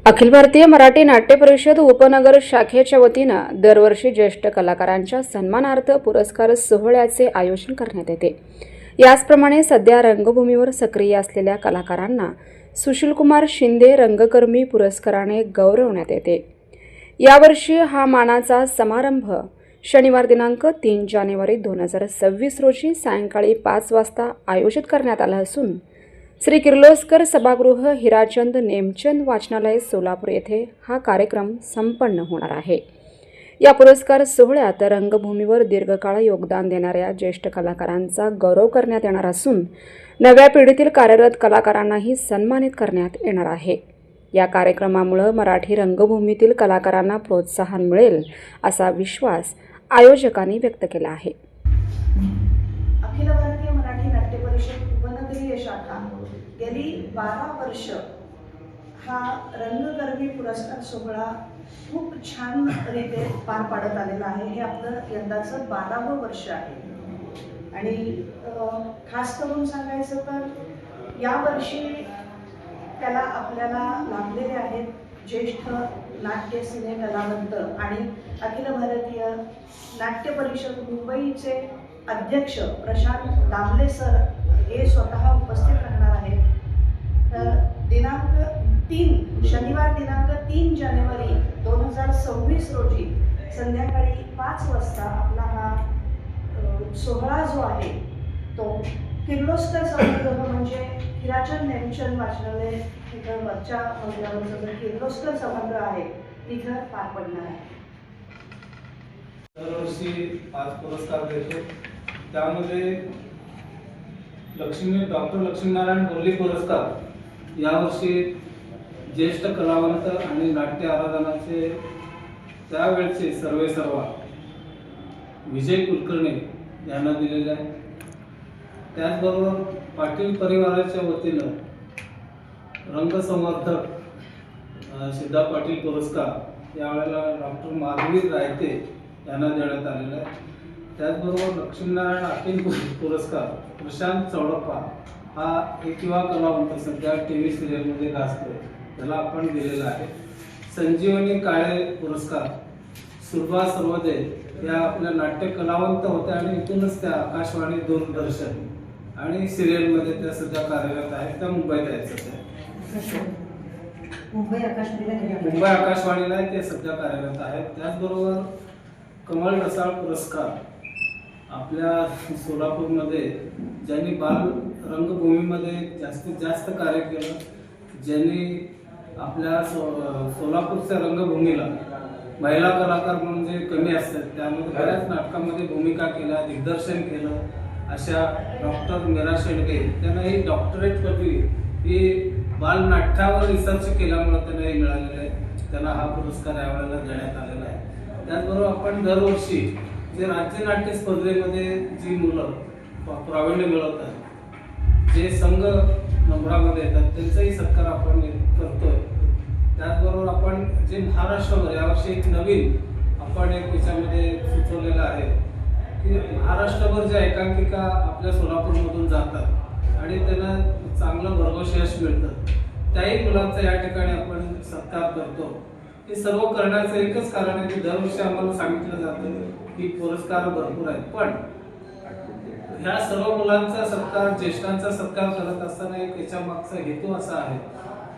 अखिल भारतीय मराठी नाट्य परिषद उपनगर शाखेच्या वतीनं दरवर्षी ज्येष्ठ कलाकारांच्या सन्मानार्थ पुरस्कार सोहळ्याचे आयोजन करण्यात येते। याचप्रमाणे सध्या रंगभूमीवर सक्रिय असलेल्या कलाकारांना सुशीलकुमार शिंदे रंगकर्मी पुरस्काराने गौरवण्यात येते। यावर्षी हा मानाचा समारंभ शनिवार दिनांक 3 जानेवारी 2026 रोजी सायंकाळी 5 वाजता आयोजित करण्यात आला असून श्री किर्लोस्कर सभागृह हिराचंद नेमचंद वाचनालय सोलापूर येथे हा कार्यक्रम संपन्न होणार आहे। या पुरस्कार सोहळ्यात रंगभूमीवर दीर्घकाळ योगदान देणाऱ्या ज्येष्ठ कलाकारांचा गौरव करण्यात येणार असून नव्या पिढीतील कार्यरत कलाकारांनाही सन्मानित करण्यात येणार आहे। या कार्यक्रमामुळे मराठी रंगभूमीतील कलाकारांना प्रोत्साहन मिळेल असा विश्वास आयोजकांनी व्यक्त केला आहे। अखिल भारतीय मराठी नाट्य परिषद उपनगरीय शाखा गेली 12 वर्ष हा रंगकर्मी पुरस्कार सोहळा खूप छान रीते पार पाडत आलेला आहे। हे आपलं यंदाचं 12वं वर्ष आहे आणि खास करून सांगायचं तर यावर्षी त्याला आपल्याला लाभलेले आहेत ज्येष्ठ नाट्य सिने कलावंत आणि अखिल भारतीय नाट्य परिषद मुंबईचे अध्यक्ष प्रशांत दामले सर हे स्वतः उपस्थित राहणार आहेत। तर शनिवार दिनांक 3 जानेवारी 2026 रोजी संध्याकाळी 5 वाजता आपला हा सोहळा जो आहे तो किर्लोस्कर सभागृह म्हणजे हिराचंद नेमचंद वाचनालय इथं वरच्या मजल्यावरचं जो किर्लोस्कर सभागृह आहे तिथं पार पडणार आहे। दरवर्षी 5 पुरस्कार देतो। त्यामध्ये डॉक्टर लक्ष्मीनारायण बोर्ली पुरस्कार यावर्षी ज्येष्ठ कलावंत आणि नाट्य आराधनाचे त्यावेळचे सर्वेसर्वा विजय कुलकर्णी यांना दिलेले आहे। त्याचबरोबर पाटील परिवाराच्या वतीनं रंगसंवर्धक सिद्धा पाटील पुरस्कार यावेळेला डॉक्टर माधवी रायते यांना देण्यात आलेला आहे। त्याचबरोबर लक्ष्मीनारायण अखिल पुरस्कार प्रशांत चौडप्पा हा एक युवा कलावंत सध्या TV सिरियलमध्ये गाजतोय त्याला आपण दिलेला आहे। संजीवनी काळे पुरस्कार सुरभा सर्वदे या आपल्या नाट्य कलावंत होत्या आणि इथूनच त्या आकाशवाणी दूरदर्शन आणि सिरियलमध्ये त्या सध्या कार्यरत आहेत। त्या मुंबईत आहेत सध्या मुंबई आकाशवाणीला ते सध्या कार्यरत आहेत। त्याचबरोबर कमल रसाळ पुरस्कार आपल्या सोलापूरमध्ये ज्यांनी बाल रंगभूमीमध्ये जास्तीत जास्त कार्य केलं, ज्यांनी आपल्या सोलापूरच्या रंगभूमीला महिला कलाकार म्हणजे कमी असतात त्यामध्ये बऱ्याच नाटकामध्ये भूमिका केल्या, दिग्दर्शन केलं अशा डॉक्टर मीरा शेंडगे त्यांना ही डॉक्टरेट पदवी ही बालनाट्यावर रिसर्च केल्यामुळे त्यांना हे मिळालेलं आहे। त्यांना हा पुरस्कार यावेळेला देण्यात आलेला आहे। त्याचबरोबर आपण दरवर्षी जे राज्य नाट्य स्पर्धेमध्ये जी मुलं प्रावीण्य मिळवतात, जे संघ नंबरामध्ये येतात त्यांचाही सत्कार आपण करतोय। त्याचबरोबर आपण जे महाराष्ट्रभर यावर्षी एक नवीन आपण एक त्याच्यामध्ये सुचवलेलं आहे की महाराष्ट्रभर ज्या एकांकिका आपल्या सोलापूरमधून जातात आणि त्यांना चांगलं भरघोस यश मिळतं त्याही मुलांचा या ठिकाणी आपण सत्कार करतो। हे सर्व करण्याचं एकच कारण आहे की दरवर्षी आम्हाला सांगितलं जातं की पुरस्कार भरपूर आहेत, पण ह्या सर्व मुलांचा सत्कार ज्येष्ठांचा सत्कार करत असताना एक याच्या मागचा हेतू असा आहे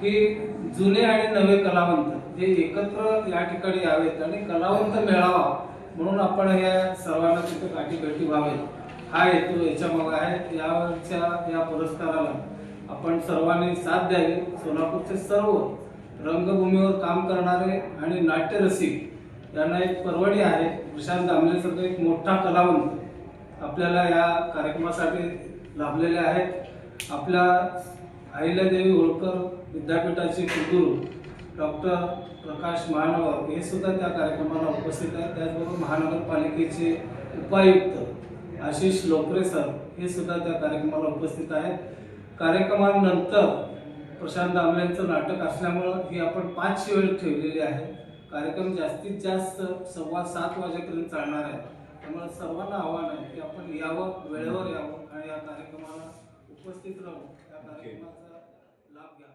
की जुने आणि नवे कलावंत हे एकत्र या ठिकाणी यावेत आणि कलावंत मेळावा म्हणून आपण या सर्वांना तिथे गाठीभेटी व्हावेत हा हेतू याच्या मागे आहे। या पुरस्काराला आपण सर्वांनी साथ द्यावी। सोलापूरचे सर्व रंगभूमीवर काम करणारे आणि नाट्यरसिक यांना एक पर्वणी आहे। प्रशांत दामलेसारखा एक मोठा कलावंत आपल्याला या कार्यक्रमासाठी लाभलेले आहेत। आपल्या अहिल्यादेवी होळकर विद्यापीठाचे कुलगुरू डॉक्टर प्रकाश महानवर हे सुद्धा त्या कार्यक्रमाला उपस्थित आहेत। त्याचबरोबर महानगरपालिकेचे उपायुक्त आशिष लोकरे सर हे सुद्धा त्या कार्यक्रमाला उपस्थित आहेत। कार्यक्रमानंतर प्रशांत दामलेंचं नाटक असल्यामुळं ही आपण 5ची वेळ ठेवलेली आहे। कार्यक्रम जास्तीत जास्त 6:15 वाजेपर्यंत चालणार आहे। त्यामुळे सर्वांना आव्हान आहे की आपण यावं, वेळेवर यावं आणि या कार्यक्रमाला उपस्थित राहून या कार्यक्रमाचा लाभ घ्या.